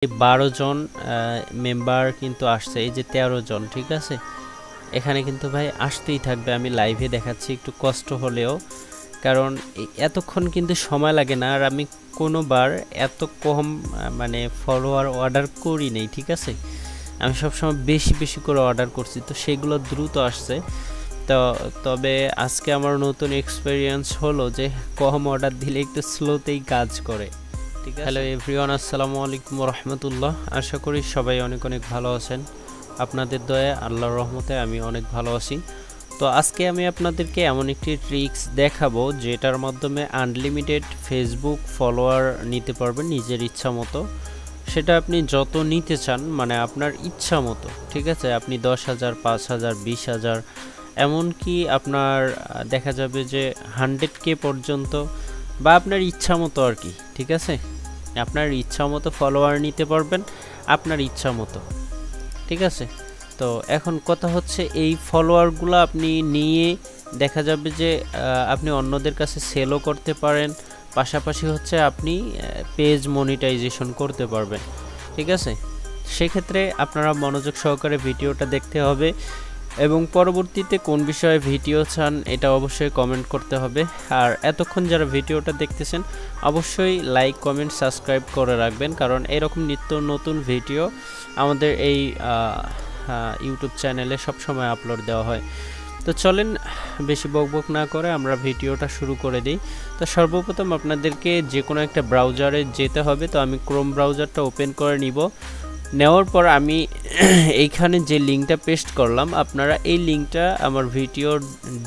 12 জন member কিন্তু আসছে, এই যে 13 জন, ঠিক আছে। এখানে কিন্তু ভাই আসতেই থাকবে, আমি লাইভে দেখাচ্ছি একটু কষ্ট হলেও, কারণ এতক্ষণ কিন্তু সময় লাগে না। আর আমি কোনোবার এত কম মানে ফলোয়ার অর্ডার করি নেই, ঠিক আছে। আমি সবসময় বেশি বেশি করে অর্ডার করছি, তো সেগুলো দ্রুত আসছে। তো তবে আজকে আমার নতুন এক্সপেরিয়েন্স হলো যে কম অর্ডার দিলে একটু স্লোতেই কাজ করে, ঠিক আছে। হ্যালো এভরিওয়ান, আসসালামু আলাইকুম রহমতুল্লাহ। আশা করি সবাই অনেক অনেক ভালো আছেন। আপনাদের দয়ায় আল্লাহর রহমতে আমি অনেক ভালো আছি। তো আজকে আমি আপনাদেরকে এমন একটি ট্রিক্স দেখাবো যেটার মাধ্যমে আনলিমিটেড ফেসবুক ফলোয়ার নিতে পারবেন নিজের ইচ্ছা মতো। সেটা আপনি যত নিতে চান, মানে আপনার ইচ্ছা মতো, ঠিক আছে। আপনি 10,000, 5,000, 20,000, এমনকি আপনার দেখা যাবে যে 100K পর্যন্ত, বা আপনার ইচ্ছা মতো আর কি, ঠিক আছে। আপনার ইচ্ছা মতো ফলোয়ার নিতে পারবেন, আপনার ইচ্ছা মতো, ঠিক আছে। তো এখন কথা হচ্ছে, এই ফলোয়ারগুলো আপনি নিয়ে দেখা যাবে যে আপনি অন্যদের কাছে সেলও করতে পারেন, পাশাপাশি হচ্ছে আপনি পেজ মনিটাইজেশন করতে পারবেন, ঠিক আছে। সেক্ষেত্রে আপনারা মনোযোগ সহকারে ভিডিওটা দেখতে হবে, এবং পরবর্তীতে কোন বিষয়ে ভিডিও চান এটা অবশ্যই কমেন্ট করতে হবে। আর এতক্ষণ যারা ভিডিওটা দেখতেছেন অবশ্যই লাইক, কমেন্ট, সাবস্ক্রাইব করে রাখবেন, কারণ এরকম নিত্য নতুন ভিডিও আমাদের এই ইউটিউব চ্যানেলে সবসময় আপলোড দেওয়া হয়। তো চলেন বেশি বকবক না করে আমরা ভিডিওটা শুরু করে দিই। তো সর্বপ্রথম আপনাদেরকে যে কোনো একটা ব্রাউজারে যেতে হবে। তো আমি ক্রোম ব্রাউজারটা ওপেন করে নিব। নেওয়ার পর আমি এইখানে যে লিঙ্কটা পেস্ট করলাম, আপনারা এই লিঙ্কটা আমার ভিডিওর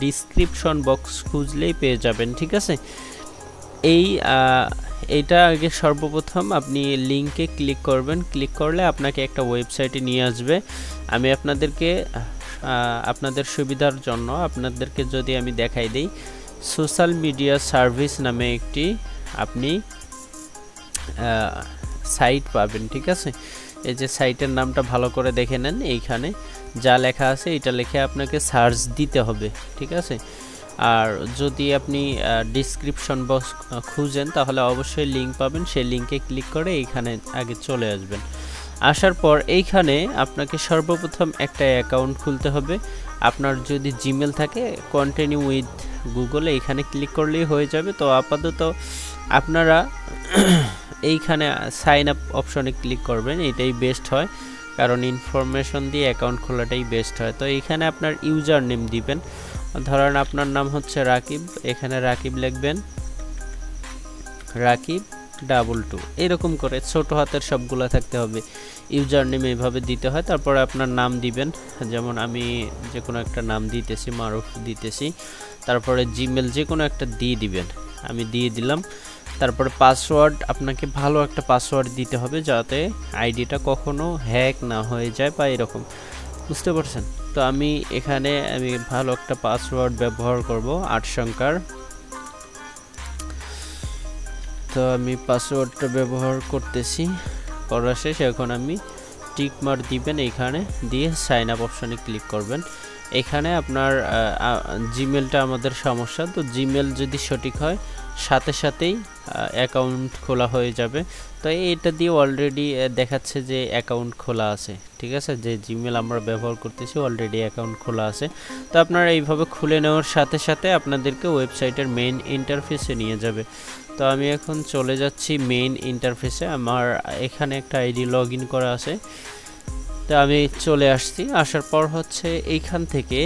ডিসক্রিপশন বক্স খুঁজলেই পেয়ে যাবেন, ঠিক আছে। এইটা আগে সর্বপ্রথম আপনি লিঙ্কে ক্লিক করবেন। ক্লিক করলে আপনাকে একটা ওয়েবসাইটে নিয়ে আসবে। আমি আপনাদের সুবিধার জন্য আপনাদেরকে যদি আমি দেখাই দিই, সোশ্যাল মিডিয়া সার্ভিস নামে একটি আপনি সাইট পাবেন, ঠিক আছে। এই যে সাইটের নামটা ভালো করে দেখে নেন, এইখানে যা লেখা আছে এটা লিখে আপনাকে সার্চ দিতে হবে, ঠিক আছে। আর যদি আপনি ডিসক্রিপশন বক্স খুঁজেন তাহলে অবশ্যই লিঙ্ক পাবেন, সেই লিঙ্কে ক্লিক করে এইখানে আগে চলে আসবেন। আসার পর এইখানে আপনাকে সর্বপ্রথম একটা অ্যাকাউন্ট খুলতে হবে। আপনার যদি জিমেল থাকে, কন্টিনিউ উইথ গুগলে এইখানে ক্লিক করলেই হয়ে যাবে। তো আপাতত আপনারা এইখানে সাইন আপ অপশনে ক্লিক করবেন, এটাই বেস্ট হয়, কারণ ইনফরমেশন দিয়ে অ্যাকাউন্ট খোলাটাই বেস্ট হয়। তো এইখানে আপনার ইউজার নেম দিবেন। ধরেন আপনার নাম হচ্ছে রাকিব, এখানে রাকিব লিখবেন, রাকিব 22, এরকম করে ছোট হাতের সবগুলো থাকতে হবে। ইউজার নেম এইভাবে দিতে হয়। তারপরে আপনার নাম দিবেন, যেমন আমি যে কোনো একটা নাম দিতেছি, মারুফ দিতেছি। তারপরে জিমেল যে কোনো একটা দিয়ে দিবেন, আমি দিয়ে দিলাম। তারপরে পাসওয়ার্ড, আপনাকে ভালো একটা পাসওয়ার্ড দিতে হবে যাতে আইডিটা কখনো হ্যাক না হয়ে যায় বা এরকম, বুঝতে পারছেন। তো আমি এখানে ভালো একটা পাসওয়ার্ড ব্যবহার করব, 8 সংখ্যার। তো আমি পাসওয়ার্ডটা ব্যবহার করতেছি, করা শেষ। এখন আমি টিক মার্ক দিবেন, এইখানে দিয়ে সাইন আপ অপশনে ক্লিক করবেন। এখানে আপনার জিমেলটা আমাদের সমস্যা, তো জিমেল যদি সঠিক হয় সাথে সাথেই অ্যাকাউন্ট খোলা হয়ে যাবে। তো এটা দিয়ে অলরেডি দেখাচ্ছে যে অ্যাকাউন্ট খোলা আছে, ঠিক আছে। যে জিমেল আমরা ব্যবহার করতেছি অলরেডি অ্যাকাউন্ট খোলা আছে। তো আপনারা এইভাবে খুলে নেওয়ার সাথে সাথে আপনাদেরকে ওয়েবসাইটের মেইন ইন্টারফেসে নিয়ে যাবে। তো আমি এখন চলে যাচ্ছি মেইন ইন্টারফেসে। আমার এখানে একটা আইডি লগ ইন করা আছে, তো আমি চলে আসছি। আসার পর হচ্ছে এইখান থেকে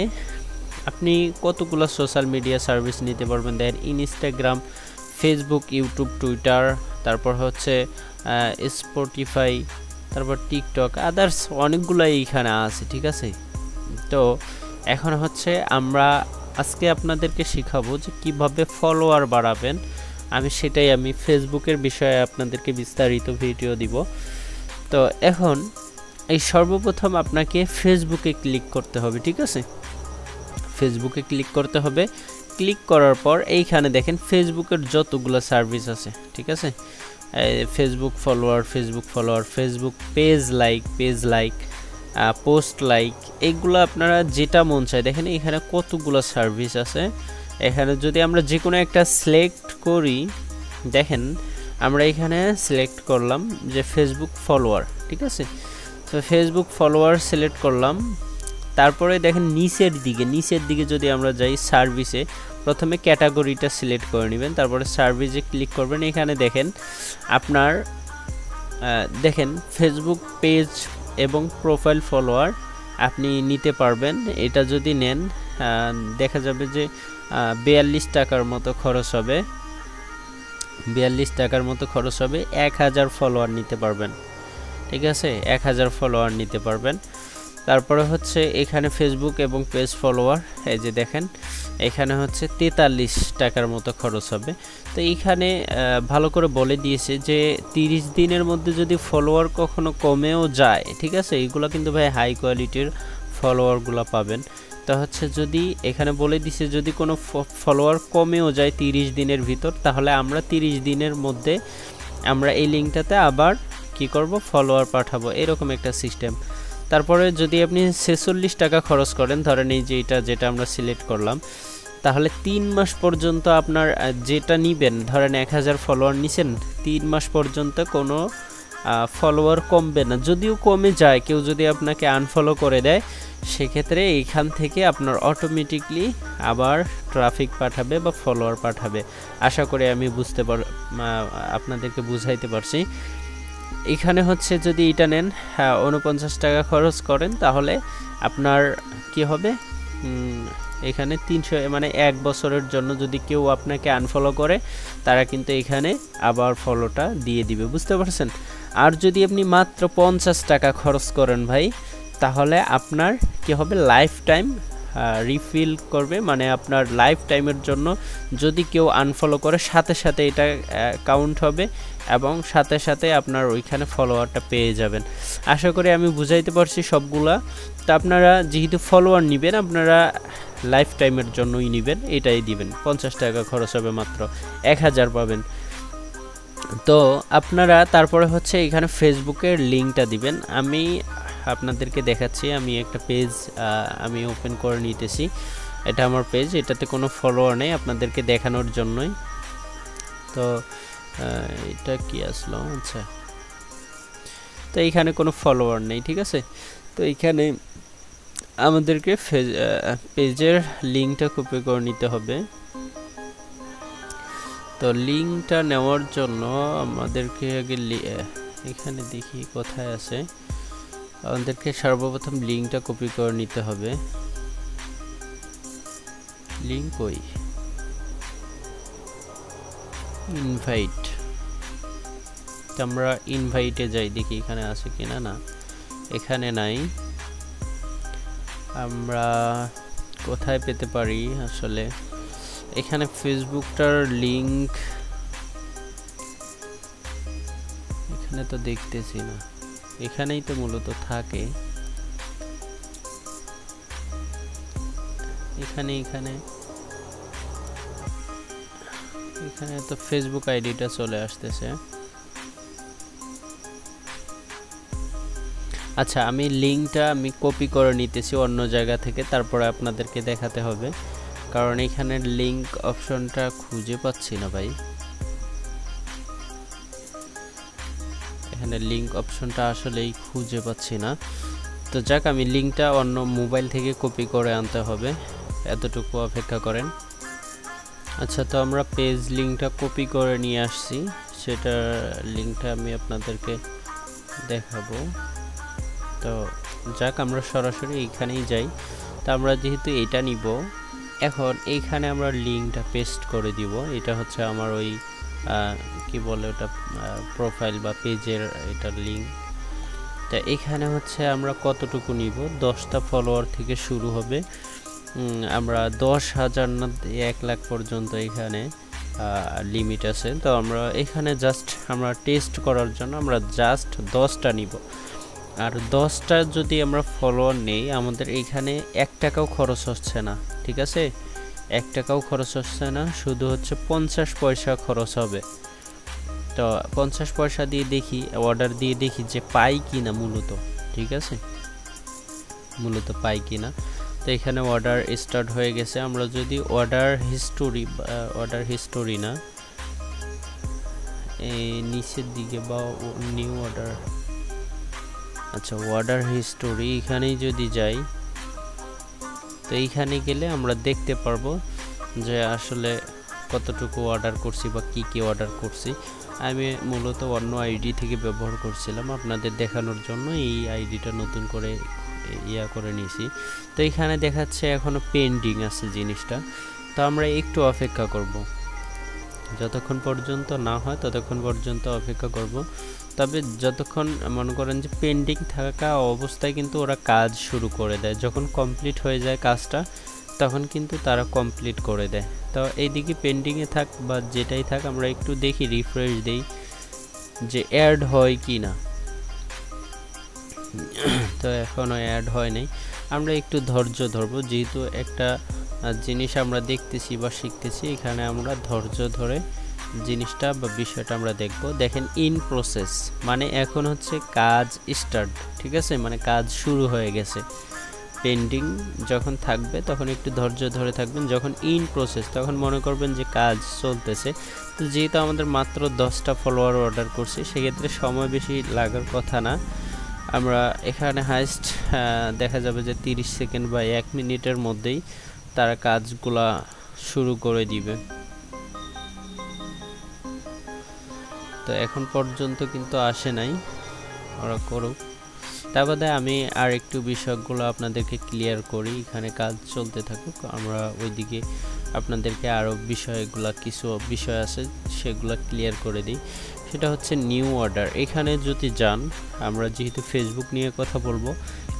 আপনি কতগুলো সোশ্যাল মিডিয়া সার্ভিস নিতে পারবেন। দেখেন, ইনস্টাগ্রাম, ফেসবুক, ইউটিউব, টুইটার, তারপর হচ্ছে স্পটিফাই, তারপর টিকটক, আদার্স অনেকগুলো এইখানে আছে, ঠিক আছে। তো এখন হচ্ছে আমরা আজকে আপনাদেরকে শেখাবো যে কিভাবে ফলোয়ার বাড়াবেন। আমি ফেসবুকের বিষয়ে আপনাদেরকে বিস্তারিত ভিডিও দিব। তো এখন এই সর্বপ্রথম আপনাকে ফেসবুকে ক্লিক করতে হবে, ঠিক আছে। ফেসবুকে ক্লিক করতে হবে। ক্লিক করার পর এইখানে দেখেন ফেসবুকের যতগুলো সার্ভিস আছে, ঠিক আছে। Facebook follower, Facebook page like, post like, এইগুলো আপনারা যেটা মন চায়। দেখেন এখানে কতগুলো সার্ভিস আছে। এখানে যদি আমরা যে কোনো একটা সিলেক্ট করি, দেখেন আমরা এখানে সিলেক্ট করলাম যে ফেসবুক ফলোয়ার, ঠিক আছে। তো ফেসবুক ফলোয়ার সিলেক্ট করলাম। তারপরে দেখেন নিচের দিকে যদি আমরা যাই সার্ভিসে, প্রথমে ক্যাটাগরিটা সিলেক্ট করে নেবেন, তারপরে সার্ভিসে ক্লিক করবেন। এখানে দেখেন আপনার দেখেন ফেসবুক পেজ এবং প্রোফাইল ফলোয়ার আপনি নিতে পারবেন। এটা যদি নেন দেখা যাবে যে 42 টাকার মতো খরচ হবে, 42 টাকার মতো খরচ হবে। 1000 ফলোয়ার নিতে পারবেন, ঠিক আছে, 1000 ফলোয়ার নিতে পারবেন। তারপরে হচ্ছে এখানে ফেসবুক এবং পেজ ফলোয়ার, এই যে দেখেন এখানে হচ্ছে 43 টাকার মতো খরচ হবে। তো এইখানে ভালো করে বলে দিয়েছে যে 30 দিনের মধ্যে যদি ফলোয়ার কখনো কমেও যায়, ঠিক আছে, এইগুলো কিন্তু ভাই হাই কোয়ালিটির ফলোয়ারগুলো পাবেন। তো হচ্ছে যদি এখানে বলে দিছে যদি কোনো ফলোয়ার কমেও যায় 30 দিনের ভিতর, তাহলে আমরা 30 দিনের মধ্যে আমরা এই লিঙ্কটাতে আবার কি করব, ফলোয়ার পাঠাবো, এরকম একটা সিস্টেম। তারপরে যদি আপনি 46 টাকা খরচ করেন, ধরেন এই যে যেটা আমরা সিলেক্ট করলাম, তাহলে 3 মাস পর্যন্ত আপনার যেটা নিবেন, ধরেন 1000 ফলোয়ার নিছেন, 3 মাস পর্যন্ত কোনো ফলোয়ার কমবে না। যদিও কমে যায়, কেউ যদি আপনাকে আনফলো করে দেয়, সেক্ষেত্রে এইখান থেকে আপনার অটোমেটিকলি আবার ট্রাফিক পাঠাবে বা ফলোয়ার পাঠাবে। আশা করি আমি আপনাদেরকে বুঝাইতে পারছি। এখানে হচ্ছে যদি এটা নেন 49 টাকা খরচ করেন, তাহলে আপনার কি হবে, এখানে 300 মানে 1 বছরের জন্য যদি কেউ আপনাকে আনফলো করে, তারা কিন্তু এখানে আবার ফলোটা দিয়ে দিবে, বুঝতে পারছেন। আর যদি আপনি মাত্র 50 টাকা খরচ করেন ভাই, তাহলে আপনার কি হবে, লাইফ টাইম রিফিল করবে, মানে আপনার লাইফ টাইমের জন্য যদি কেউ আনফলো করে সাথে সাথে এটা কাউন্ট হবে এবং সাথে সাথে আপনার ওইখানে ফলোয়ারটা পেয়ে যাবেন। আশা করি আমি বুঝাইতে পারছি সবগুলা। তো আপনারা যেহেতু ফলোয়ার নেবেন, আপনারা লাইফ টাইমের জন্যই নেবেন, এটাই দিবেন। 50 টাকা খরচ হবে, মাত্র 1000 পাবেন। তো আপনারা তারপরে হচ্ছে এখানে ফেসবুকের লিঙ্কটা দিবেন। আমি আপনাদেরকে দেখাচ্ছি, আমি একটা পেজ আমি ওপেন করে নিতেছি, এটা আমার পেজ, এটাতে কোনো ফলোয়ার নেই, আপনাদেরকে দেখানোর জন্যই। তো এটা কি আসলো, আচ্ছা, তো এইখানে কোনো ফলোয়ার নেই, ঠিক আছে। তো এইখানে আমাদেরকে পেজের লিঙ্কটা কপি করে নিতে হবে। তো লিঙ্কটা নেওয়ার জন্য আমাদেরকে আগে এখানে দেখি কোথায় আছে, আমাদেরকে সর্বপ্রথম লিঙ্কটা কপি করে নিতে হবে। লিঙ্ক কই, ইনভাইট, আমরা ইনভাইটে যাই, দেখি এখানে আছে কিনা। না, এখানে নাই। আমরা কোথায় পেতে পারি আসলে, এখানে ফেসবুকটার লিঙ্ক এখানে তো দেখতেছি না, এখানেই তো মূলত থাকে। এখানে তো ফেসবুক আইডিটা চলে আসতেছে। আচ্ছা, আমি লিঙ্কটা কপি করে নিতেছি অন্য জায়গা থেকে, তারপরে আপনাদেরকে দেখাতে হবে, কারণ এখানে লিঙ্ক অপশনটা খুঁজে পাচ্ছি না ভাই। এখানে লিঙ্ক অপশনটা আসলেই খুঁজে পাচ্ছি না। তো যাক, আমি লিঙ্কটা অন্য মোবাইল থেকে কপি করে আনতে হবে, এতটুকু অপেক্ষা করেন। আচ্ছা, তো আমরা পেজ লিঙ্কটা কপি করে নিয়ে আসছি, সেটার লিঙ্কটা আমি আপনাদেরকে দেখাবো। তো যাক, আমরা সরাসরি এইখানেই যাই। তো আমরা যেহেতু এটা নিব, এখন এইখানে আমরা লিঙ্কটা পেস্ট করে দিব। এটা হচ্ছে আমার ওই কি বলে ওটা, প্রোফাইল বা পেজের এটার লিঙ্ক। তা এখানে হচ্ছে আমরা কতটুকু নিব, 10টা ফলোয়ার থেকে শুরু হবে। আমরা 10,000 না 1 লাখ পর্যন্ত এখানে লিমিট আছে। তো আমরা এখানে জাস্ট আমরা টেস্ট করার জন্য আমরা জাস্ট 10টা নিব। আর 10টা যদি আমরা ফলোয়ার নেই, আমাদের এইখানে 1 টাকাও খরচ হচ্ছে না, ঠিক আছে, 1 টাকাও খরচ হচ্ছে না, শুধু হচ্ছে 50 পয়সা খরচ হবে। তো 50 পয়সা দিয়ে দেখি, অর্ডার দিয়ে দেখি যে পাই কিনা, মূলত ঠিক আছে, মূলত পাই কিনা। তো এখানে অর্ডার স্টার্ট হয়ে গেছে। আমরা যদি অর্ডার হিস্টোরি না এই নিচের দিকে বা নিউ অর্ডার, আচ্ছা অর্ডার হিস্টোরি এখানেই যদি যাই, তো এইখানে গেলে আমরা দেখতে পারবো যে আসলে কতটুকু অর্ডার করছি বা কি কি অর্ডার করছি। আমি মূলত অন্য আইডি থেকে ব্যবহার করছিলাম আপনাদের দেখানোর জন্য, এই আইডিটা নতুন করে করে নিয়েছি। তো এখানে দেখাচ্ছে এখনো পেন্ডিং আছে জিনিসটা, তো আমরা একটু অপেক্ষা করব, যতক্ষণ পর্যন্ত না হয় ততক্ষণ পর্যন্ত অপেক্ষা করব। তবে যতক্ষণ মনে করেন যে পেন্ডিং থাকা অবস্থায় কিন্তু ওরা কাজ শুরু করে দেয়, যখন কমপ্লিট হয়ে যায় কাজটা তখন কিন্তু তারা কমপ্লিট করে দেয়। তো এইদিকে পেন্ডিংয়ে থাক বা যেটাই থাক, আমরা একটু দেখি, রিফ্রেশ দেই যে অ্যাড হয় কি না। তো এখনও অ্যাড হয় নাই, আমরা একটু ধৈর্য ধরবো, যেহেতু একটা জিনিস আমরা দেখতেছি বা শিখতেছি, এখানে আমরা ধৈর্য ধরে জিনিসটা বা বিষয়টা আমরা দেখব। দেখেন ইন প্রসেস মানে এখন হচ্ছে কাজ স্টার্ট, ঠিক আছে, মানে কাজ শুরু হয়ে গেছে। পেন্ডিং যখন থাকবে তখন একটু ধৈর্য ধরে থাকবেন, যখন ইন প্রসেস তখন মনে করবেন যে কাজ চলতেছে। তো যেহেতু আমাদের মাত্র 10টা ফলোয়ার অর্ডার করছি, সেক্ষেত্রে সময় বেশি লাগার কথা না। আমরা এখানে হাইস্ট দেখা যাবে যে 30 সেকেন্ড বা 1 মিনিটের মধ্যেই তারা কাজগুলা শুরু করে দিবে। তো এখন পর্যন্ত কিন্তু আসে নাই, ওরা করুক। তা বাদে আমি আর একটু বিষয়গুলো আপনাদেরকে ক্লিয়ার করি, এখানে কাজ চলতে থাকুক, আমরা ওইদিকে আপনাদেরকে আরও কিছু বিষয় আছে সেগুলো ক্লিয়ার করে দিই। সেটা হচ্ছে নিউ অর্ডার। এখানে যদি যান, আমরা যেহেতু ফেসবুক নিয়ে কথা বলবো,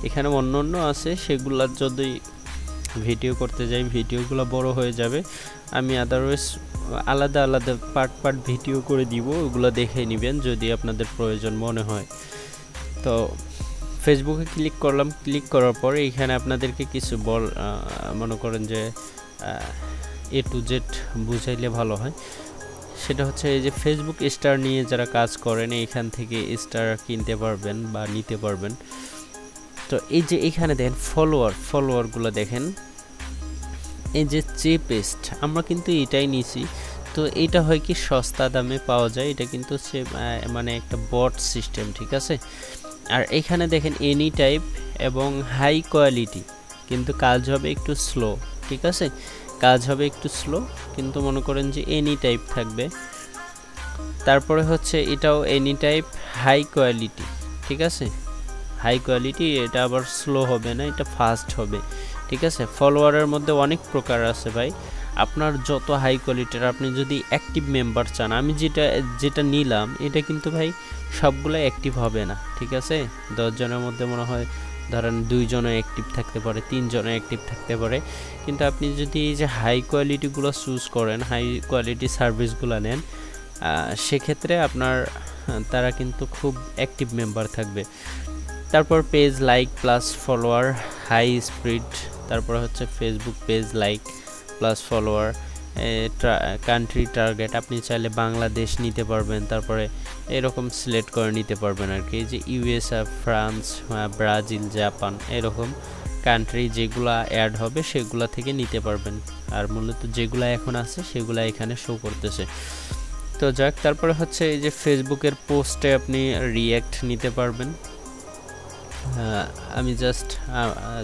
এখানে অন্য অন্য আছে, সেগুলার যদি ভিডিও করতে যাই ভিডিওগুলো বড় হয়ে যাবে। আমি আদারওয়াইজ আলাদা আলাদা পার্ট ভিডিও করে দিব, ওগুলো দেখে নেবেন যদি আপনাদের প্রয়োজন মনে হয়। তো ফেসবুকে ক্লিক করলাম, ক্লিক করার পর এখানে আপনাদেরকে কিছু মনে করেন যে A to Z বুঝাইলে ভালো হয়। সেটা হচ্ছে এই যে ফেসবুক স্টার নিয়ে যারা কাজ করেন, এখান থেকে স্টার কিনতে পারবেন বা নিতে পারবেন। তো এই যে এখানে দেখেন ফলোয়ারগুলো দেখেন, এই যে চেপেস্ট আমরা কিন্তু এটাই নিছি। তো এটা হয় কি সস্তা দামে পাওয়া যায়, এটা কিন্তু মানে একটা বট সিস্টেম, ঠিক আছে। আর এখানে দেখেন এনি টাইপ এবং হাই কোয়ালিটি, কিন্তু কাজ হবে একটু স্লো, ঠিক আছে, কাজ হবে একটু স্লো, কিন্তু মনে করেন যে এনি টাইপ থাকবে। তারপরে হচ্ছে এটাও এনি টাইপ হাই কোয়ালিটি, ঠিক আছে, হাই কোয়ালিটি, এটা আবার স্লো হবে না, এটা ফাস্ট হবে, ঠিক আছে। ফলোয়ারের মধ্যে অনেক প্রকার আছে ভাই, আপনার যত হাই কোয়ালিটির, আপনি যদি অ্যাক্টিভ মেম্বার চান, আমি যেটা নিলাম এটা কিন্তু ভাই সবগুলো অ্যাক্টিভ হবে না, ঠিক আছে। 10 জনের মধ্যে মনে হয় ধরেন 2 জনে অ্যাক্টিভ থাকতে পারে, 3 জনে অ্যাক্টিভ থাকতে পারে। কিন্তু আপনি যদি এই যে হাই কোয়ালিটিগুলো চুজ করেন, হাই কোয়ালিটি সার্ভিসগুলো নেন, সেক্ষেত্রে আপনার তারা কিন্তু খুব অ্যাক্টিভ মেম্বার থাকবে। তারপর page like plus follower, high speed, তারপর হচ্ছে Facebook page like plus follower, country target, আপনি চাইলে বাংলাদেশ নিতে পারবেন, তারপরে এরকম সিলেক্ট করে নিতে পারবেন আর কি, যে ইউএসএ, ফ্রান্স, ব্রাজিল, জাপান, এরকম কান্ট্রি যেগুলো অ্যাড হবে সেগুলো থেকে নিতে পারবেন। আর মূলত যেগুলো এখন আছে সেগুলো এখানে শো করতেছে। তো যাক, তারপরে হচ্ছে এই যে ফেসবুকের পোস্টে আপনি রিয়্যাক্ট নিতে পারবেন। আমি জাস্ট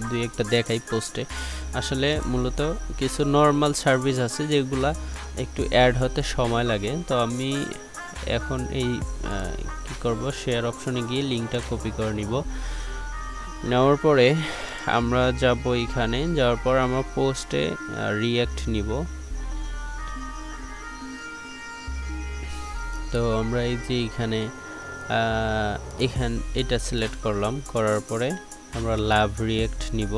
2-1টা দেখাই পোস্টে। আসলে মূলত কিছু নর্মাল সার্ভিস আছে যেগুলা একটু অ্যাড হতে সময় লাগে। তো আমি এখন এই কি করব, শেয়ার অপশনে গিয়ে লিঙ্কটা কপি করে নিব। নেওয়ার পরে আমরা যাব, এখানে যাওয়ার পর আমরা পোস্টে রিয়্যাক্ট নিব। তো আমরা এই যে এখানে এটা সিলেক্ট করলাম, করার পরে আমরা লাভ রিয়্যাক্ট নিব।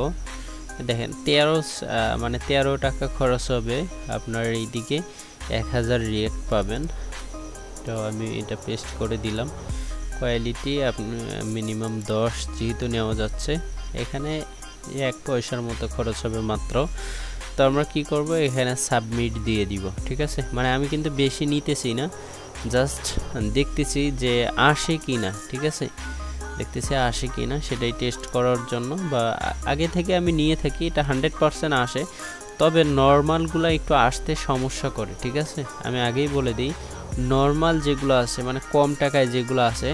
দেখেন 13 টাকা খরচ হবে আপনার, এইদিকে 1000 রিয়্যাক্ট পাবেন। তো আমি এটা পেস্ট করে দিলাম। কোয়ালিটি আপনি মিনিমাম 10 যেহেতু নেওয়া যাচ্ছে, এখানে 1 পয়সার মতো খরচ হবে মাত্র। তো আমরা কি করব, এখানে সাবমিট দিয়ে দিব, ঠিক আছে। মানে আমি কিন্তু বেশি নিতেছি না, জাস্ট দেখতেছি যে আসে কি না, ঠিক আছে, দেখতেছি আসে কি না সেটাই টেস্ট করার জন্য। বা আগে থেকে আমি নিয়ে থাকি, এটা 100% আসে, তবে নর্মালগুলো একটু আসতে সমস্যা করে, ঠিক আছে। আমি আগেই বলে দিই, নর্মাল যেগুলো আছে মানে কম টাকায় যেগুলো আছে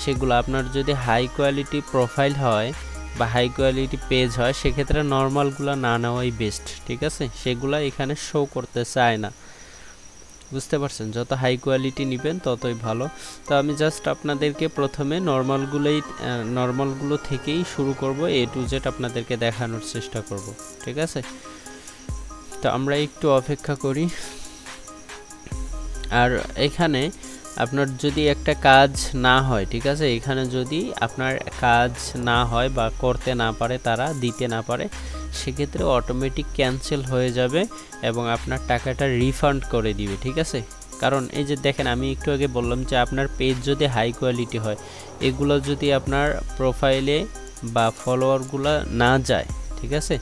সেগুলো আপনার যদি হাই কোয়ালিটি প্রোফাইল হয় বা হাই কোয়ালিটি পেজ হয় সেক্ষেত্রে নর্মালগুলো না নেওয়াই বেস্ট, ঠিক আছে? সেগুলো এখানে শো করতে চায় না, বুঝতে পারছেন? যত হাই কোয়ালিটি নেবেন ততই ভালো। তো আমি জাস্ট আপনাদেরকে প্রথমে নর্মালগুলো থেকেই শুরু করব, A to Z আপনাদেরকে দেখানোর চেষ্টা করব, ঠিক আছে? তো আমরা একটু অপেক্ষা করি। আর এখানে আপনার যদি একটা কাজ না হয়, ঠিক আছে, এখানে যদি আপনার কাজ না হয় বা করতে না পারে, তারা দিতে না পারে, সেক্ষেত্রে অটোমেটিক ক্যান্সেল হয়ে যাবে এবং আপনার টাকাটা রিফান্ড করে দিবে, ঠিক আছে? কারণ এই যে দেখেন, আমি একটু আগে বললাম যে আপনার পেজ যদি হাই কোয়ালিটি হয়, এগুলো যদি আপনার প্রোফাইলে বা ফলোয়ারগুলো না যায়, ঠিক আছে,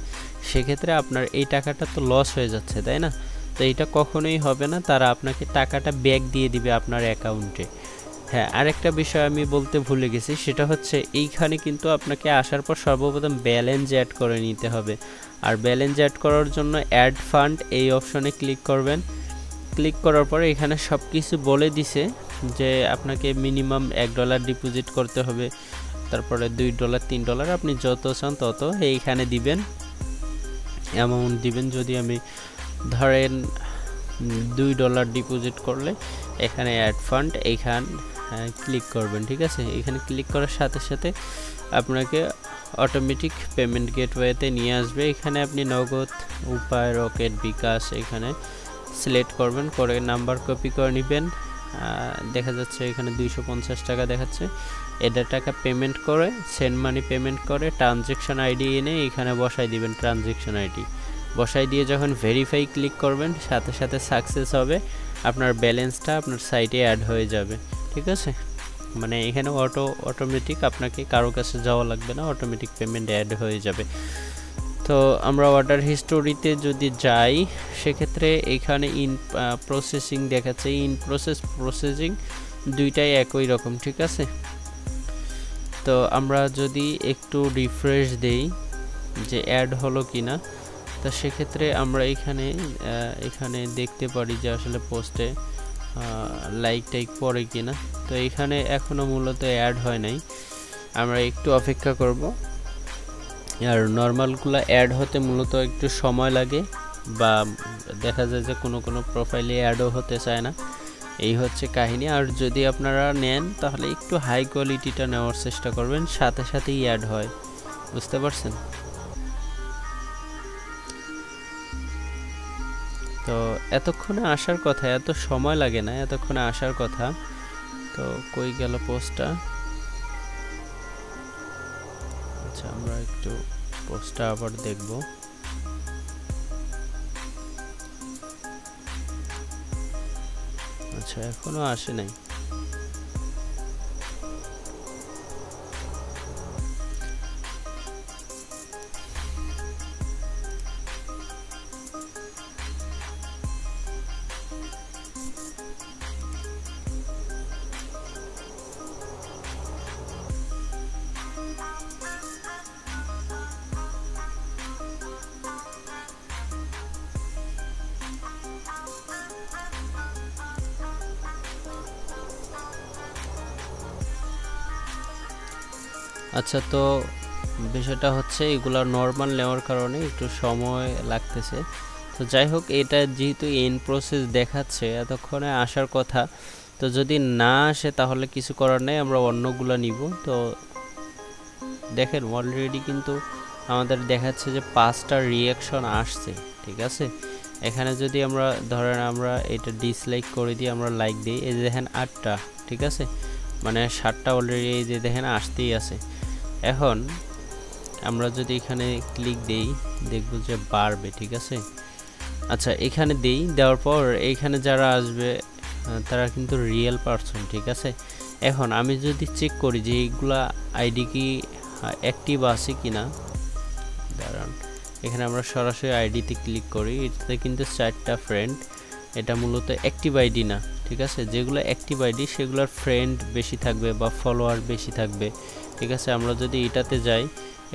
সেক্ষেত্রে আপনার এই টাকাটা তো লস হয়ে যাচ্ছে, তাই না? তো এটা কখনোই হবে না, তারা আপনাকে টাকাটা ব্যাক দিয়ে দিবে আপনার অ্যাকাউন্টে। হ্যাঁ, আরেকটা বিষয় আমি বলতে ভুলে গেছি, সেটা হচ্ছে এইখানে কিন্তু আপনাকে আসার পর সর্বপ্রথম ব্যালেন্স অ্যাড করে নিতে হবে। আর ব্যালেন্স অ্যাড করার জন্য অ্যাড ফান্ড এই অপশনে ক্লিক করবেন। ক্লিক করার পরে এখানে সব কিছু বলে দিছে যে আপনাকে মিনিমাম $1 ডিপোজিট করতে হবে, তারপরে $2 $3 আপনি যত চান তত এইখানে দিবেন, অ্যামাউন্ট দিবেন। যদি আমি ধরেন $2 ডিপোজিট করলে এখানে অ্যাড ফান্ড এইখান ক্লিক করবেন, ঠিক আছে? এখানে ক্লিক করার সাথে সাথে আপনাকে অটোমেটিক পেমেন্ট গেটওয়েতে নিয়ে আসবে। এখানে আপনি নগদ, উপায়, রকেট, বিকাশ এখানে সিলেক্ট করবেন, করে নাম্বার কপি করে নেবেন। দেখা যাচ্ছে এখানে 250 টাকা দেখাচ্ছে, এটা টাকা পেমেন্ট করে সেন্ড মানি পেমেন্ট করে ট্রানজ্যাকশন আইডি এনে এখানে বসাই দিবেন। ট্রানজ্যাকশন আইডি বসাই দিয়ে যখন ভেরিফাই ক্লিক করবেন, সাথে সাথে সাকসেস হবে, আপনার ব্যালেন্সটা আপনার সাইটে অ্যাড হয়ে যাবে, ঠিক আছে? মানে এখানে অটোমেটিক আপনাকে কারো কাছে যাওয়া লাগবে না, অটোমেটিক পেমেন্ট অ্যাড হয়ে যাবে। তো আমরা অর্ডার হিস্টোরিতে যদি যাই, সেক্ষেত্রে এখানে ইন প্রসেসিং দেখাচ্ছে, ইন প্রসেসিং দুইটাই একই রকম, ঠিক আছে? তো আমরা যদি একটু রিফ্রেশ দেই যে অ্যাড হলো কিনা, তো সেক্ষেত্রে আমরা এখানে দেখতে পারি যে আসলে পোস্টে লাইক টাইক পড়ে কিনা। তো এখানে এখনো মূলত অ্যাড হয় নাই, আমরা একটু অপেক্ষা করব। আর নর্মালগুলো অ্যাড হতে মূলত একটু সময় লাগে, বা দেখা যায় যে কোনো প্রোফাইলে অ্যাডও হতে চায় না, এই হচ্ছে কাহিনী। আর যদি আপনারা নেন তাহলে একটু হাই কোয়ালিটিটা নেওয়ার চেষ্টা করবেন, সাথে সাথেই অ্যাড হয়, বুঝতে পারছেন? তো এতক্ষণে আসার কথা, এত সময় লাগে না, এতক্ষণে আসার কথা। তো কই গেল পোস্টটা? আচ্ছা, আমরা একটু পোস্টটা আবার দেখব। আচ্ছা, এখনো আসে নাই। আচ্ছা, তো বিষয়টা হচ্ছে এগুলা নর্মাল নেওয়ার কারণে একটু সময় লাগতেছে। তো যাই হোক, এটা যেহেতু ইন প্রসেস দেখাচ্ছে, এতক্ষণে আসার কথা, তো যদি না আসে তাহলে কিছু করার নেই, আমরা অন্যগুলো নিব। তো দেখেন অলরেডি কিন্তু আমাদের দেখাচ্ছে যে 5টা রিয়াকশন আসছে, ঠিক আছে? এখানে যদি আমরা ধরেন আমরা এটা ডিসলাইক করে দিই, আমরা লাইক দিই, এই যে দেখেন 8টা, ঠিক আছে? মানে 7টা অলরেডি এই যে দেখেন আসতেই আছে। এখন আমরা যদি এখানে ক্লিক দেই, দেখব যে বাড়বে, ঠিক আছে? আচ্ছা, এখানে দেই, দেওয়ার পর এইখানে যারা আসবে তারা কিন্তু রিয়েল পারসন, ঠিক আছে? এখন আমি যদি চেক করি যে এইগুলা আইডি কি অ্যাক্টিভ আছে কিনা, দাঁড়ান, এখানে আমরা সরাসরি আইডিতে ক্লিক করি, এটাতে কিন্তু 4টা ফ্রেন্ড, এটা মূলত অ্যাক্টিভ আইডি না, ঠিক আছে? যেগুলো অ্যাক্টিভ আইডি সেগুলোর ফ্রেন্ড বেশি থাকবে বা ফলোয়ার বেশি থাকবে, ঠিক আছে? আমরা যদি এটাতে যাই,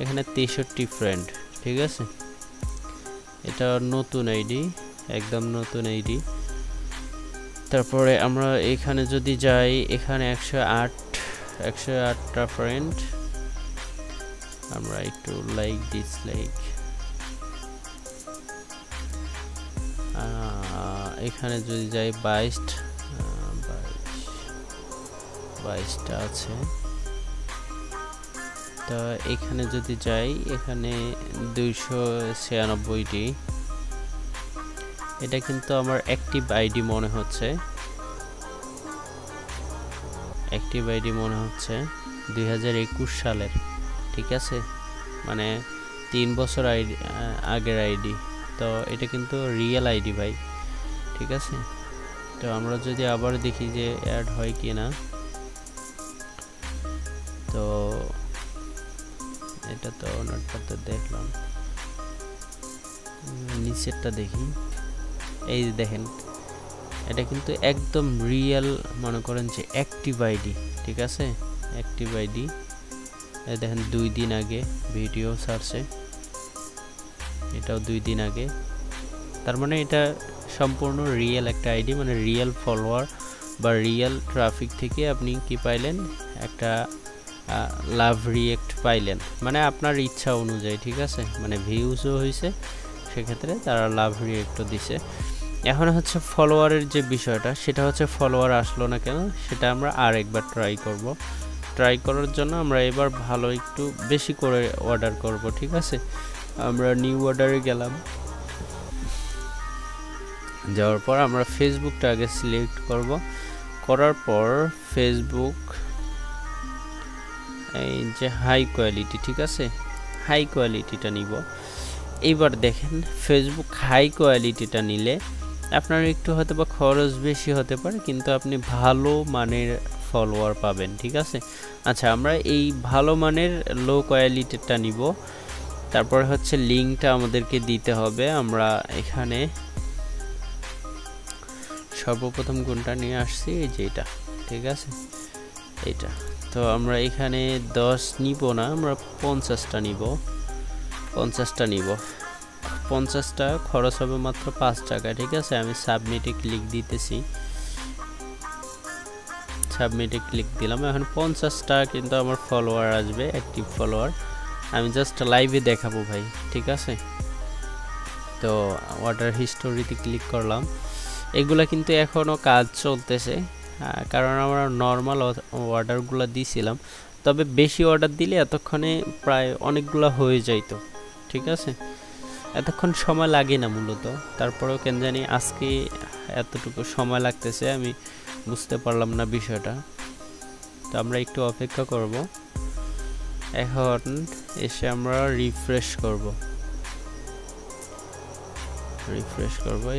এখানে 63 ফ্রেন্ড, ঠিক আছে? এটা নতুন আইডি, একদম নতুন আইডি। তারপরে আমরা এখানে যদি যাই, এখানে 108টা ফ্রেন্ড। আমরা একটু লাইক ডিসলাইক, এখানে যদি যাই 22টা আছে। তো এখানে যদি যাই, এখানে 296টি। এটা কিন্তু আমার অ্যাক্টিভ আইডি মনে হচ্ছে, 2021 সালের, ঠিক আছে, মানে 3 বছর আগের আইডি। তো এটা কিন্তু রিয়েল আইডি ভাই, ঠিক আছে। তো আমরা যদি আবার দেখি যে অ্যাড হয় কি না, তো এটা তো ওনারটা তো দেখলাম, নিচেরটা দেখি। এই যে দেখেন, এটা কিন্তু একদম রিয়েল, মনে করেন যে অ্যাক্টিভ আইডি, ঠিক আছে, অ্যাক্টিভ আইডি। এই দেখেন 2 দিন আগে ভিডিও ছাড়ছে, এটাও 2 দিন আগে। তার মানে এটা সম্পূর্ণ রিয়েল একটা আইডি, মানে রিয়েল ফলোয়ার বা রিয়েল ট্রাফিক থেকে আপনি কি পাইলেন, একটা লাভ রিয়েক্ট পাইলেন, মানে আপনার ইচ্ছা অনুযায়ী, ঠিক আছে, মানে ভিউজও হয়েছে, সেক্ষেত্রে তারা লাভ রিয়েক্টও দিছে। এখন হচ্ছে ফলোয়ারের যে বিষয়টা, সেটা হচ্ছে ফলোয়ার আসলো না কেন, সেটা আমরা আর একবার ট্রাই করব। ট্রাই করার জন্য আমরা এবার ভালো একটু বেশি করে অর্ডার করব, ঠিক আছে। আমরা নিউ অর্ডারে গেলাম, যাওয়ার পর আমরা ফেসবুকটা আগে সিলেক্ট করব। করার পর ফেসবুক, এই যে হাই কোয়ালিটি, ঠিক আছে, হাই কোয়ালিটিটা নিব। এইবার দেখেন, ফেসবুক হাই কোয়ালিটিটা নিলে আপনার একটু হয়তো বা খরচ বেশি হতে পারে, কিন্তু আপনি ভালো মানের ফলোয়ার পাবেন, ঠিক আছে। আচ্ছা, আমরা এই ভালো মানের লো কোয়ালিটিটা নিব। তারপরে হচ্ছে লিঙ্কটা আমাদেরকে দিতে হবে। আমরা এখানে সর্বপ্রথম কোনটা নিয়ে আসছি, এই যে এটা, ঠিক আছে, এইটা। তো আমরা এখানে 10 নিব না, আমরা 50টা নিব। 50টা খরচ হবে মাত্র 5 টাকা, ঠিক আছে। আমি সাবমিটে ক্লিক দিতেছি, সাবমিটে ক্লিক দিলাম। এখন 50টা কিন্তু আমার ফলোয়ার আসবে, অ্যাক্টিভ ফলোয়ার। আমি জাস্ট লাইভে দেখাবো ভাই, ঠিক আছে। তো অর্ডার হিস্টোরিতে ক্লিক করলাম। এগুলা কিন্তু এখনও কাজ চলতেছে, কারণ আমরা নর্মাল অর্ডারগুলো দিয়েছিলাম। তবে বেশি অর্ডার দিলে এতক্ষণে প্রায় অনেকগুলো হয়ে যাইতো, ঠিক আছে, এতক্ষণ সময় লাগে না মূলত। তারপরেও কেন জানি আজকে এতটুকু সময় লাগতেছে, আমি বুঝতে পারলাম না বিষয়টা। তো আমরা একটু অপেক্ষা করব। এখন এসে আমরা রিফ্রেশ করব।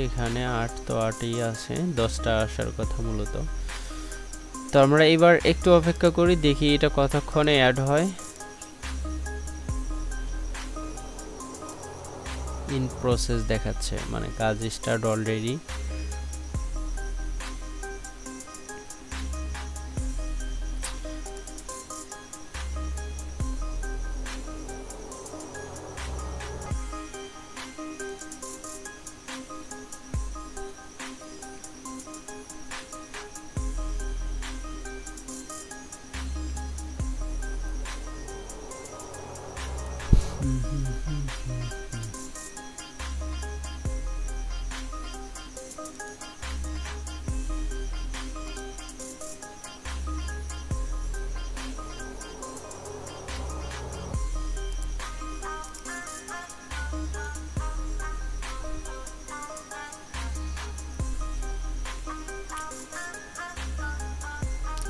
এখানে 8 তো 8ই আছে, 10টা আসার কথা মূলত। তো আমরা এবার একটু অপেক্ষা করি, দেখি এটা কতক্ষণে অ্যাড হয়। ইন প্রসেস দেখাচ্ছে, মানে কাজ স্টার্ট অলরেডি।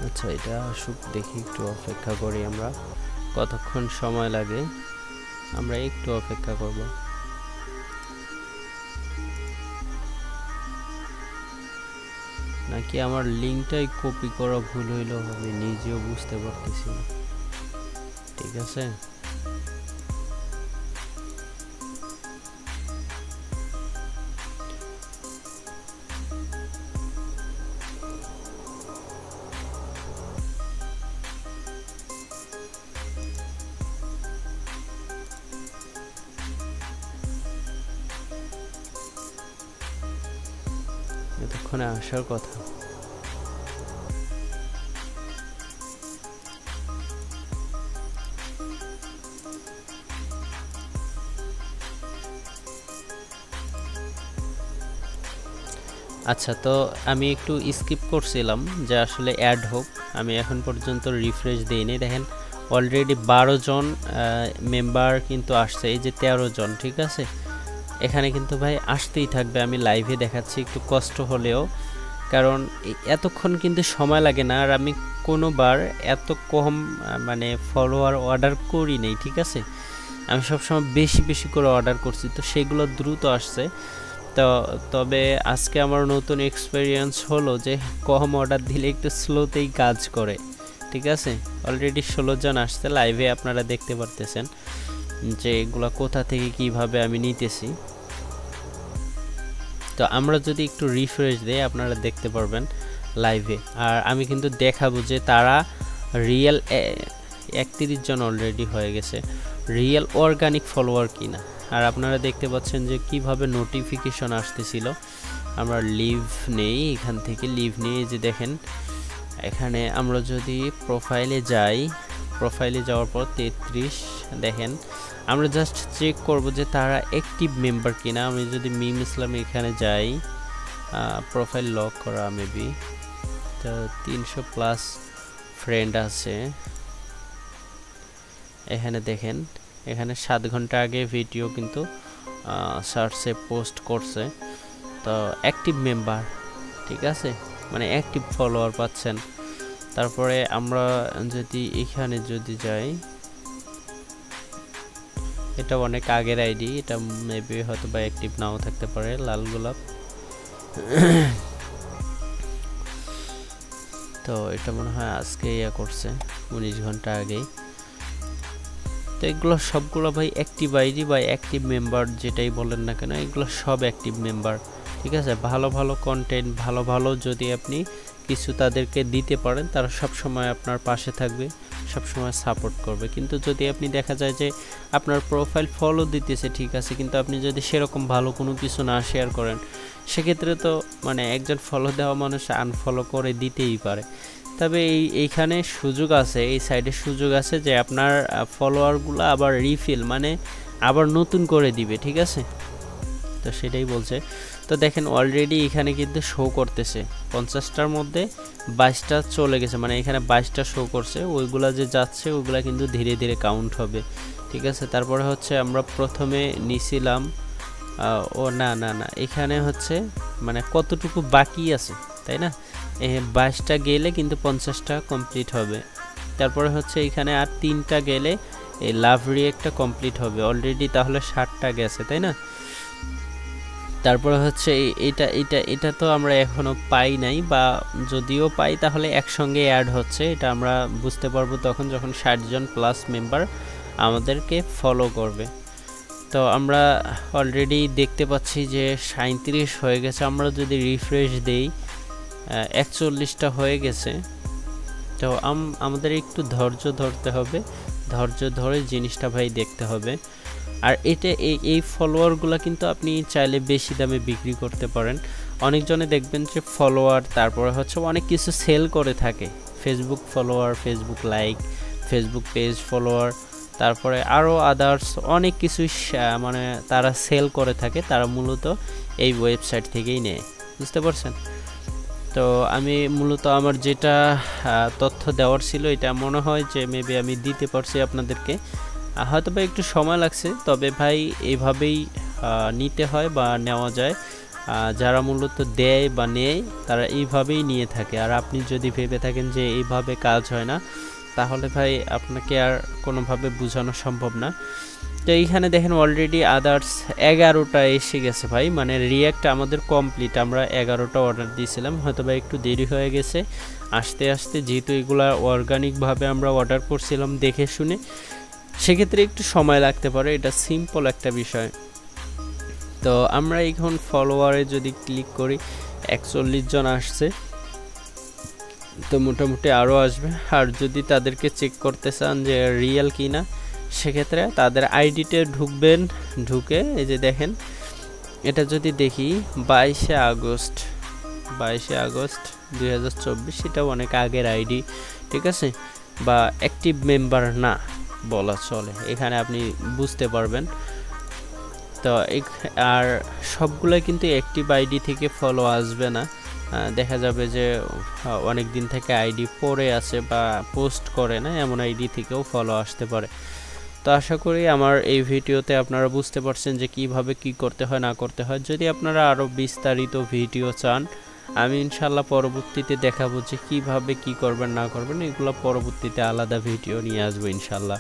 আচ্ছা, এটা আসুক, দেখি, একটু অপেক্ষা করি আমরা, কতক্ষণ সময় লাগে। আমরা একটু অপেক্ষা করব। নাকি আমার লিঙ্কটাই কপি করা ভুল হইলো, আমি নিজেও বুঝতে পারতেছি না, ঠিক আছে। এতক্ষণে আসার কথা। আচ্ছা, তো আমি একটু স্কিপ করছিলাম যে আসলে অ্যাড হোক, আমি এখন পর্যন্ত রিফ্রেশ দিইনি। দেখেন অলরেডি 12 জন মেম্বার কিন্তু আসছে, এই যে 13 জন, ঠিক আছে। এখানে কিন্তু ভাই আসতেই থাকবে, আমি লাইভে দেখাচ্ছি একটু কষ্ট হলেও, কারণ এতক্ষণ কিন্তু সময় লাগে না। আর আমি কোনোবার এত কম মানে ফলোয়ার অর্ডার করি নেই, ঠিক আছে। আমি সবসময় বেশি বেশি করে অর্ডার করছি, তো সেগুলো দ্রুত আসছে। তো তবে আজকে আমার নতুন এক্সপেরিয়েন্স হলো যে কম অর্ডার দিলে একটু স্লোতেই কাজ করে, ঠিক আছে। অলরেডি 16 জন আসছে লাইভে, আপনারা দেখতে পারতেছেন যে এগুলো কোথা থেকে কিভাবে আমি নিতেছি। তো আমরা যদি একটু রিফ্রেশ দিই আপনারা দেখতে পারবেন লাইভে। আর আমি কিন্তু দেখাবো যে তারা রিয়েল 31 জন অলরেডি হয়ে গেছে, রিয়েল অর্গানিক ফলোয়ার কিনা। আর আপনারা দেখতে পাচ্ছেন যে কিভাবে নোটিফিকেশন আসতেছিল। আমরা লিভ নেই, এখান থেকে লিভ নিয়ে যে দেখেন এখানে আমরা যদি প্রোফাইলে যাই, প্রোফাইলে যাওয়ার পর 33 দেখেন, আমরা জাস্ট চেক করব যে তারা অ্যাক্টিভ মেম্বার কিনা। আমি যদি মিম ইসলাম এখানে যাই, প্রোফাইল লক করা মেবি, তো 300+ ফ্রেন্ড আছে এখানে। দেখেন এখানে 7 ঘন্টা আগে ভিডিও কিন্তু সার্চে পোস্ট করছে, তো অ্যাক্টিভ মেম্বার, ঠিক আছে, মানে অ্যাক্টিভ ফলোয়ার পাচ্ছেন। তারপরে আমরা যদি এখানে যদি যাই, এটা অনেক আগের আইডি, এটা মেবি হয়তো বা অ্যাক্টিভ নাও থাকতে পারে, লাল গোলাপ। তো এটা মনে হয় আজকে করছে 19 ঘন্টা আগেই। তো এগুলো সবগুলো ভাই অ্যাক্টিভ আইডি বা অ্যাক্টিভ মেম্বার যেটাই বলেন না কেন, এগুলো সব অ্যাক্টিভ মেম্বার, ঠিক আছে। ভালো ভালো কন্টেন্ট, ভালো ভালো যদি আপনি কিছু তাদেরকে দিতে পারেন, তারা সব সময় আপনার পাশে থাকবে, সব সময় সাপোর্ট করবে। কিন্তু যদি আপনি দেখা যায় যে আপনার প্রোফাইল ফলো দিতেছে, ঠিক আছে, কিন্তু আপনি যদি সেরকম ভালো কোনো কিছু না শেয়ার করেন, সেক্ষেত্রে তো মানে একজন ফলো দেওয়া মানুষ আনফলো করে দিতেই পারে। তবে এইখানে সুযোগ আছে, এই সাইডে সুযোগ আছে যে আপনার ফলোয়ারগুলো আবার রিফিল মানে আবার নতুন করে দিবে, ঠিক আছে। তো সেটাই বলছে। তো দেখেন অলরেডি এখানে কিন্তু শো করতেছে 50টার মধ্যে 22টা চলে গেছে, মানে এখানে 22টা শো করছে, ওইগুলা যে যাচ্ছে ওইগুলা কিন্তু ধীরে ধীরে কাউন্ট হবে, ঠিক আছে। তারপরে হচ্ছে আমরা প্রথমে নিছিলাম ও না না না এখানে হচ্ছে মানে কতটুকু বাকি আছে, তাই না। 22টা গেলে কিন্তু 50টা কমপ্লিট হবে। তারপরে হচ্ছে এখানে আর 3টা গেলে এই লাভ রিয়েক্টটা কমপ্লিট হবে অলরেডি, তাহলে 60টা গেছে, তাই না। তারপরে হচ্ছে এটা এটা এটা তো আমরা এখনো পাই নাই, বা যদিও পাই তাহলে একসঙ্গে অ্যাড হচ্ছে, এটা আমরা বুঝতে পারবো তখন যখন 60 জন প্লাস মেম্বার আমাদেরকে ফলো করবে। তো আমরা অলরেডি দেখতে পাচ্ছি যে 37 হয়ে গেছে। আমরা যদি রিফ্রেশ দেই 41টা হয়ে গেছে। তো আমাদের একটু ধৈর্য ধরতে হবে, ধৈর্য ধরে জিনিসটা ভাই দেখতে হবে। আর এটা এই ফলোয়ারগুলো কিন্তু আপনি চাইলে বেশি দামে বিক্রি করতে পারেন। অনেকজনে দেখবেন যে ফলোয়ার, তারপরে হচ্ছে অনেক কিছু সেল করে থাকে, Facebook follower, Facebook like, Facebook page follower, তারপরে আরও আদার্স অনেক কিছু মানে তারা সেল করে থাকে, তারা মূলত এই ওয়েবসাইট থেকেই নেয়, বুঝতে পারছেন। তো আমি মূলত আমার যেটা তথ্য দেওয়ার ছিল এটা মনে হয় যে মেবি আমি দিতে পারছি আপনাদেরকে, হয়তো বা একটু সময় লাগছে, তবে ভাই এইভাবেই নিতে হয় বা নেওয়া যায়। যারা মূলত দেয় বা নেয় তারা এইভাবেই নিয়ে থাকে। আর আপনি যদি ভেবে থাকেন যে এইভাবে কাজ হয় না, তাহলে ভাই আপনাকে আর কোনোভাবে বোঝানো সম্ভব না। তো এইখানে দেখেন অলরেডি আদার্স 11টা এসে গেছে ভাই, মানে রিয়াক্ট আমাদের কমপ্লিট। আমরা 11টা অর্ডার দিয়েছিলাম, হয়তো বা একটু দেরি হয়ে গেছে আসতে আসতে, যেহেতু এগুলা অর্গানিকভাবে আমরা অর্ডার করছিলাম দেখে শুনে, সেক্ষেত্রে একটু সময় লাগতে পারে, এটা সিম্পল একটা বিষয়। তো আমরা এখন ফলোয়ারে যদি ক্লিক করি 41 জন আসছে, তো মোটামুটি আরও আসবে। আর যদি তাদেরকে চেক করতে চান যে রিয়েল কিনা, সেক্ষেত্রে তাদের আইডিতে ঢুকবেন, ঢুকে এই যে দেখেন এটা যদি দেখি 22শে আগস্ট 22 আগস্ট 2024, সেটাও অনেক আগের আইডি, ঠিক আছে, বা অ্যাক্টিভ মেম্বার না বলা চলে, এখানে আপনি বুঝতে পারবেন। তো আর সবগুলো কিন্তু অ্যাক্টিভ আইডি থেকে ফলো আসবে না, দেখা যাবে যে অনেক দিন থেকে আইডি পড়ে আছে বা পোস্ট করে না, এমন আইডি থেকেও ফলো আসতে পারে। তো আশা করি আমার এই ভিডিওতে আপনারা বুঝতে পারছেন যে কিভাবে কি করতে হয় না করতে হয়। যদি আপনারা আরও বিস্তারিত ভিডিও চান, আমি ইনশাল্লাহ পরবর্তীতে দেখাবো যে কিভাবে কি করবেন না করবেন, এগুলো পরবর্তীতে আলাদা ভিডিও নিয়ে আসবো ইনশাল্লাহ।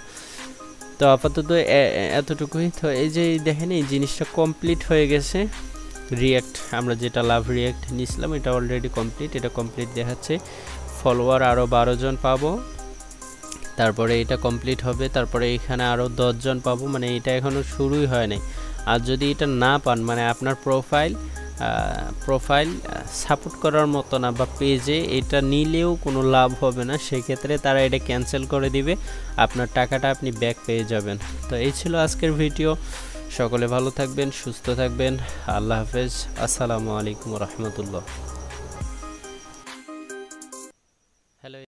তো আপাতত এতটুকুই। তো এই যে দেখেন এই জিনিসটা কমপ্লিট হয়ে গেছে। রিয়াক্ট আমরা যেটা লাভ রিয়াক্ট নিয়েছিলাম এটা অলরেডি কমপ্লিট, এটা কমপ্লিট দেখাচ্ছে। ফলোয়ার আরও 12 জন পাবো, তারপরে এটা কমপ্লিট হবে, তারপরে এখানে আরও 10 জন পাবো, মানে এটা এখনও শুরুই হয় নাই। আর যদি এটা না পান, মানে আপনার প্রোফাইল সাপোর্ট করার মতো না বা পেজে এটা নিলেও কোনো লাভ হবে না, সেক্ষেত্রে তারা এটা ক্যান্সেল করে দিবে, আপনার টাকাটা আপনি ব্যাক পেয়ে যাবেন। তো এই ছিল আজকের ভিডিও। সকলে ভালো থাকবেন, সুস্থ থাকবেন, আল্লাহ হাফেজ, আসসালামু আলাইকুম রহমতুল্লাহ।